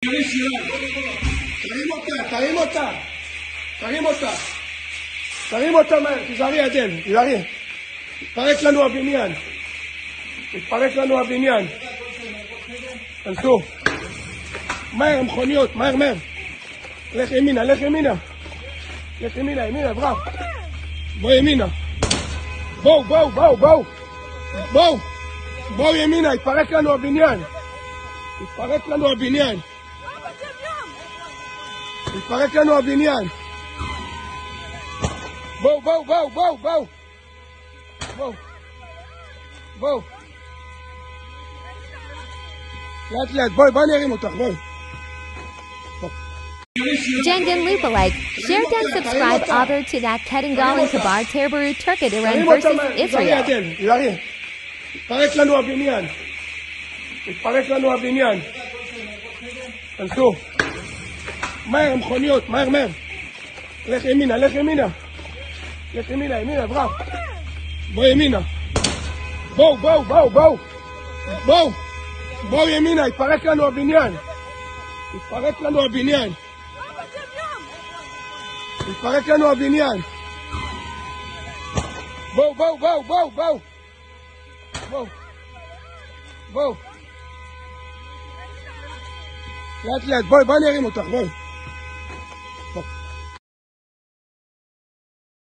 תרים אותה, תרים אותה, תרים אותה, תרים אותה מהר, תזהרי עדן, תזהרי. מתפרק לנו הבניין, מתפרק לנו הבניין. תנסו. מהר, מכוניות, מהר, מהר. לך ימינה, לך ימינה. לך ימינה, ימינה, ברב. בוא ימינה. בואו, בואו, בואו, בואו. בואו. בואו ימינה, התפרק לנו הבניין. התפרק לנו הבניין. התפרק לנו הבניין. בואו, בואו, בואו, בואו, בואו. בואו. בואו. לאט לאט, בואי, בואי נרים אותך, בואי. Jengen Lupalike, share and subscribe over to that Kedingal and Kabar Terbaru Turkid Iran versus Israel. התפרק לנו הבניין. התפרק לנו הבניין. תנסו. מהר, מכוניות, מהר, מהר. לך ימינה, לך ימינה. לך ימינה, ימינה, ברב. בוא ימינה. בואו, בואו, בואו, בואו. בואו. בואו ימינה, התפרק לנו הבניין. התפרק לנו הבניין. התפרק לנו הבניין. בואו, בואו, בואו, בואו, בואו. בואו. בואו. לאט לאט, בואי, בואי נרים אותך, בואי.